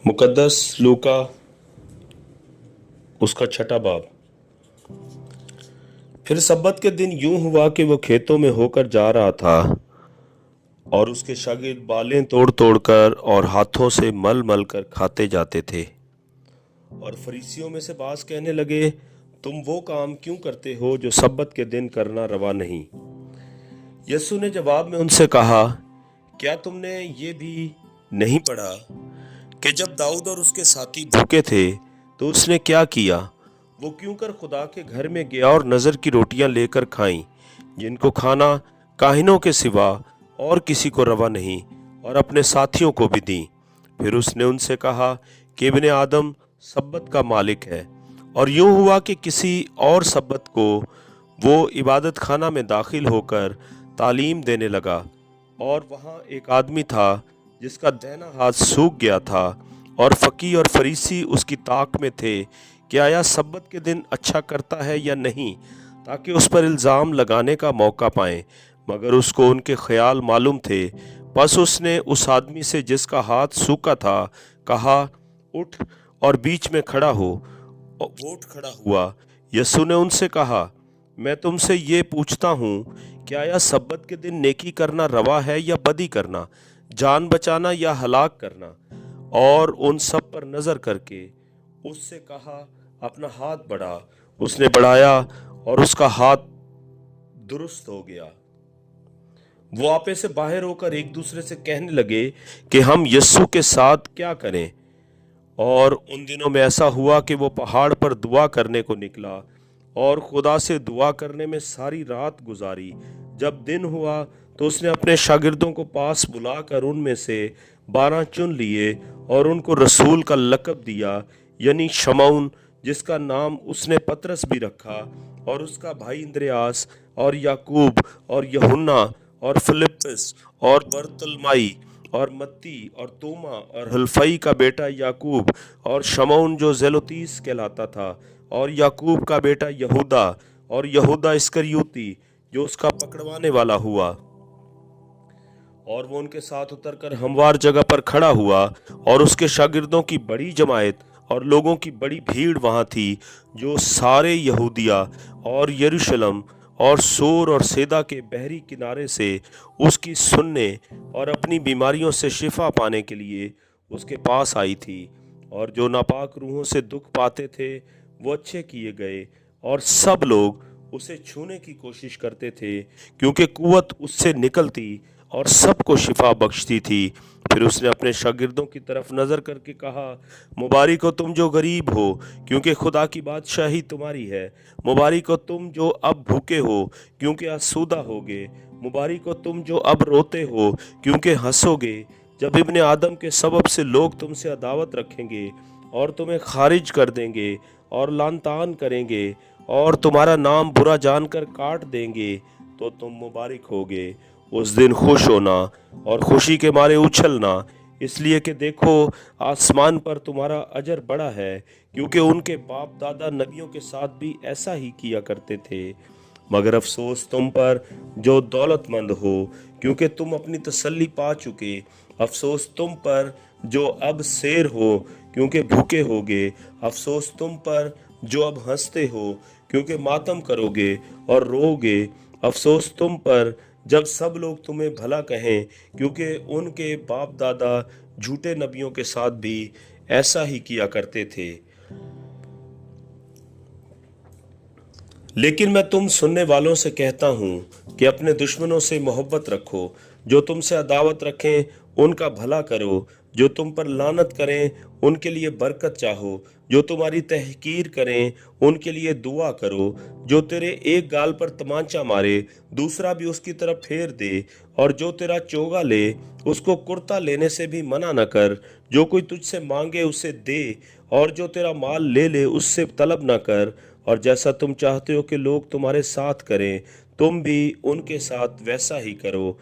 मुकद्दस लूका उसका छठा बाब। फिर सब्बत के दिन यूं हुआ कि वो खेतों में होकर जा रहा था और उसके शागिर्द बालें तोड़ तोड़ कर और हाथों से मल मल कर खाते जाते थे। और फरीसियों में से बास कहने लगे, तुम वो काम क्यों करते हो जो सब्बत के दिन करना रवा नहीं। यीशु ने जवाब में उनसे कहा, क्या तुमने ये भी नहीं पढ़ा कि जब दाऊद और उसके साथी भूखे थे तो उसने क्या किया। वो क्यों कर खुदा के घर में गया और नज़र की रोटियां लेकर खाईं, जिनको खाना काहिनों के सिवा और किसी को रवा नहीं, और अपने साथियों को भी दी। फिर उसने उनसे कहा कि इब्ने आदम सब्बत का मालिक है। और यूं हुआ कि किसी और सब्बत को वो इबादत खाना में दाखिल होकर तालीम देने लगा, और वहाँ एक आदमी था जिसका दाहिना हाथ सूख गया था, और फकीह और फरीसी उसकी ताक में थे कि आया सब्बत के दिन अच्छा करता है या नहीं, ताकि उस पर इल्ज़ाम लगाने का मौका पाएं। मगर उसको उनके ख्याल मालूम थे। बस उसने उस आदमी से जिसका हाथ सूखा था कहा, उठ और बीच में खड़ा हो। और वो उठ खड़ा हुआ। यीशु ने उनसे कहा, मैं तुमसे ये पूछता हूँ, क्या यह सब्बत के दिन नेकी करना रवा है या बदी करना, जान बचाना या हलाक करना। और उन सब पर नजर करके उससे कहा, अपना हाथ बढ़ा। उसने बढ़ाया और उसका हाथ दुरुस्त हो गया। वो आपे से बाहर होकर एक दूसरे से कहने लगे कि हम यीशु के साथ क्या करें। और उन दिनों में ऐसा हुआ कि वो पहाड़ पर दुआ करने को निकला और खुदा से दुआ करने में सारी रात गुजारी। जब दिन हुआ तो उसने अपने शागिर्दों को पास बुलाकर उनमें से 12 चुन लिए और उनको रसूल का लक़ब दिया, यानी शमौन, जिसका नाम उसने पतरस भी रखा, और उसका भाई इंद्रियास, और याकूब, और यूहन्ना, और फिलिप्पुस, और बरतुल्माई, और मत्ती, और तोमा, और हल्फई का बेटा याकूब, और शमौन जो जेलोतीस कहलाता था, और याकूब का बेटा यहूदा, और यहूदा इस्करियोती जो उसका पकड़वाने वाला हुआ। और वो उनके साथ उतरकर हमवार जगह पर खड़ा हुआ, और उसके शागिर्दों की बड़ी जमायत और लोगों की बड़ी भीड़ वहाँ थी, जो सारे यहूदिया और यरूशलेम और सोर और सैदा के बहरी किनारे से उसकी सुनने और अपनी बीमारियों से शिफा पाने के लिए उसके पास आई थी। और जो नापाक रूहों से दुख पाते थे वो अच्छे किए गए, और सब लोग उसे छूने की कोशिश करते थे, क्योंकि कुव्वत उससे निकलती और सबको शिफा बख्शती थी। फिर उसने अपने शागिर्दों की तरफ नज़र करके कहा, मुबारक हो तुम जो गरीब हो, क्योंकि खुदा की बादशाही तुम्हारी है। मुबारक हो तुम जो अब भूखे हो, क्योंकि आसूदा होगे। मुबारक हो तुम जो अब रोते हो, क्योंकि हंसोगे। जब इब्ने आदम के सबब से लोग तुमसे अदावत रखेंगे और तुम्हें खारिज कर देंगे और लानतान करेंगे और तुम्हारा नाम बुरा जानकर काट देंगे, तो तुम मुबारक होगे। उस दिन खुश होना और खुशी के मारे उछलना, इसलिए कि देखो आसमान पर तुम्हारा अजर बड़ा है, क्योंकि उनके बाप दादा नबियों के साथ भी ऐसा ही किया करते थे। मगर अफसोस तुम पर जो दौलतमंद हो, क्योंकि तुम अपनी तसल्ली पा चुके। अफसोस तुम पर जो अब शेर हो, क्योंकि भूखे होगे। अफसोस तुम पर जो अब हंसते हो, क्योंकि मातम करोगे और रोगे। अफसोस तुम पर जब सब लोग तुम्हें भला कहें, क्योंकि उनके बाप दादा झूठे नबियों के साथ भी ऐसा ही किया करते थे। लेकिन मैं तुम सुनने वालों से कहता हूँ कि अपने दुश्मनों से मोहब्बत रखो, जो तुमसे अदावत रखें उनका भला करो, जो तुम पर लानत करें उनके लिए बरकत चाहो, जो तुम्हारी तहकीर करें उनके लिए दुआ करो। जो तेरे एक गाल पर तमाचा मारे दूसरा भी उसकी तरफ फेर दे, और जो तेरा चोगा ले उसको कुर्ता लेने से भी मना न कर। जो कोई तुझसे मांगे उसे दे, और जो तेरा माल ले ले उससे तलब न कर। और जैसा तुम चाहते हो कि लोग तुम्हारे साथ करें, तुम भी उनके साथ वैसा ही करो।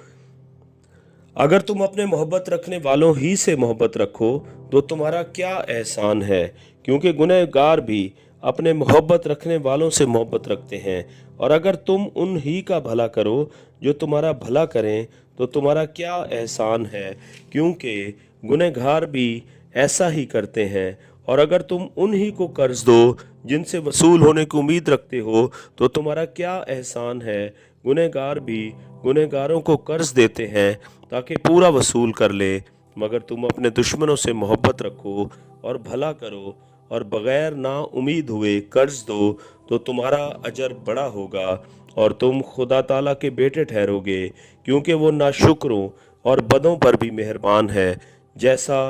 अगर तुम अपने मोहब्बत रखने वालों ही से मोहब्बत रखो तो तुम्हारा क्या एहसान है, क्योंकि गुनहगार भी अपने मोहब्बत रखने वालों से मोहब्बत रखते हैं। और अगर तुम उन ही का भला करो जो तुम्हारा भला करें तो तुम्हारा क्या एहसान है, क्योंकि गुनहगार भी ऐसा ही करते हैं। और अगर तुम उन्हीं को कर्ज दो जिनसे वसूल होने की उम्मीद रखते हो तो तुम्हारा क्या एहसान है। गुनहगार भी गुनहगारों को कर्ज देते हैं ताकि पूरा वसूल कर ले, मगर तुम अपने दुश्मनों से मोहब्बत रखो और भला करो और बगैर ना उम्मीद हुए कर्ज दो तो तुम्हारा अजर बड़ा होगा और तुम खुदा ताला के बेटे ठहरोगे, क्योंकि वो नाशुक्रों और बदों पर भी मेहरबान है। जैसा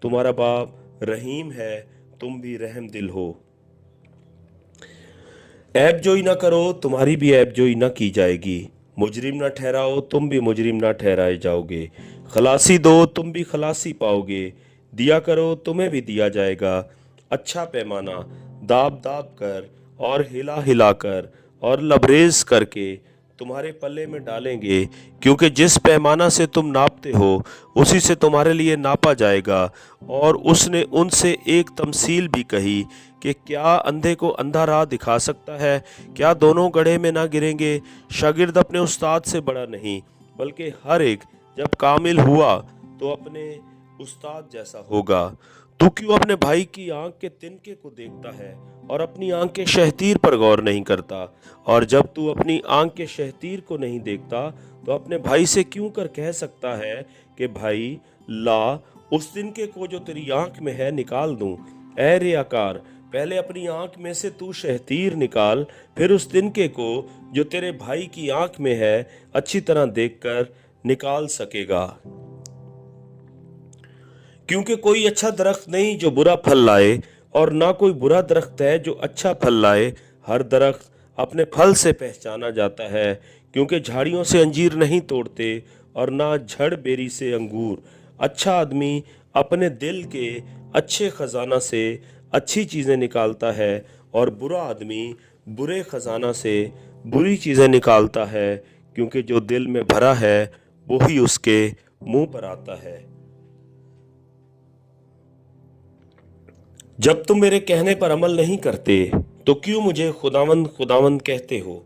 तुम्हारा बाप रहीम है, तुम भी रहम दिल हो। ऐब जोई ना करो, तुम्हारी भी ऐब जोई ना की जाएगी। मुजरिम ना ठहराओ, तुम भी मुजरिम ना ठहराए जाओगे। खलासी दो, तुम भी खलासी पाओगे। दिया करो, तुम्हें भी दिया जाएगा। अच्छा पैमाना दाब दाब कर और हिला हिला कर और लबरेज करके तुम्हारे पल्ले में डालेंगे, क्योंकि जिस पैमाना से तुम नापते हो उसी से तुम्हारे लिए नापा जाएगा। और उसने उनसे एक तमसील भी कही कि क्या अंधे को अंधा राह दिखा सकता है? क्या दोनों गड्ढे में ना गिरेंगे? शागिर्द अपने उस्ताद से बड़ा नहीं, बल्कि हर एक जब कामिल हुआ तो अपने उस्ताद जैसा होगा। तू क्यों अपने भाई की आंख के तिनके को देखता है और अपनी आंख के शहतीर पर गौर नहीं करता? और जब तू अपनी आंख के शहतीर को नहीं देखता तो अपने भाई से क्यों कर कह सकता है कि भाई ला उस तिनके को जो तेरी आंख में है निकाल दूं। ऐ रियाकार, पहले अपनी आंख में से तू शहतीर निकाल, फिर उस तिनके को जो तेरे भाई की आंख में है अच्छी तरह देखकर निकाल सकेगा। क्योंकि कोई अच्छा दरख्त नहीं जो बुरा फल लाए, और ना कोई बुरा दरख्त है जो अच्छा फल लाए। हर दरख्त अपने फल से पहचाना जाता है, क्योंकि झाड़ियों से अंजीर नहीं तोड़ते और ना झड़ बेरी से अंगूर। अच्छा आदमी अपने दिल के अच्छे खजाना से अच्छी चीज़ें निकालता है, और बुरा आदमी बुरे खजाना से बुरी चीज़ें निकालता है, क्योंकि जो दिल में भरा है वही उसके मुंह पर आता है। जब तुम मेरे कहने पर अमल नहीं करते तो क्यों मुझे खुदावंद खुदावंद कहते हो?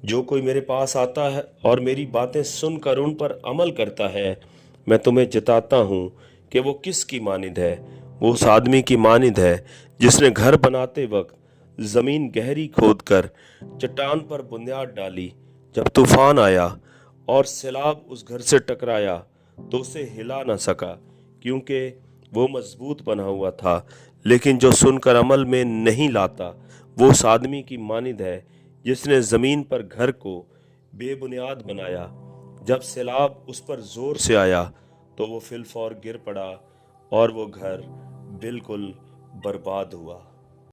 जो कोई मेरे पास आता है और मेरी बातें सुनकर उन पर अमल करता है, मैं तुम्हें जताता हूँ कि वो किसकी मानिंद है। वो उस आदमी की मानिंद है जिसने घर बनाते वक्त ज़मीन गहरी खोदकर चट्टान पर बुनियाद डाली। जब तूफान आया और सैलाब उस घर से टकराया तो उसे हिला न सका, क्योंकि वो मजबूत बना हुआ था। लेकिन जो सुनकर अमल में नहीं लाता वो उस आदमी की मानिंद है जिसने ज़मीन पर घर को बेबुनियाद बनाया। जब सैलाब उस पर ज़ोर से आया तो वो फिलफौर गिर पड़ा और वो घर बिल्कुल बर्बाद हुआ।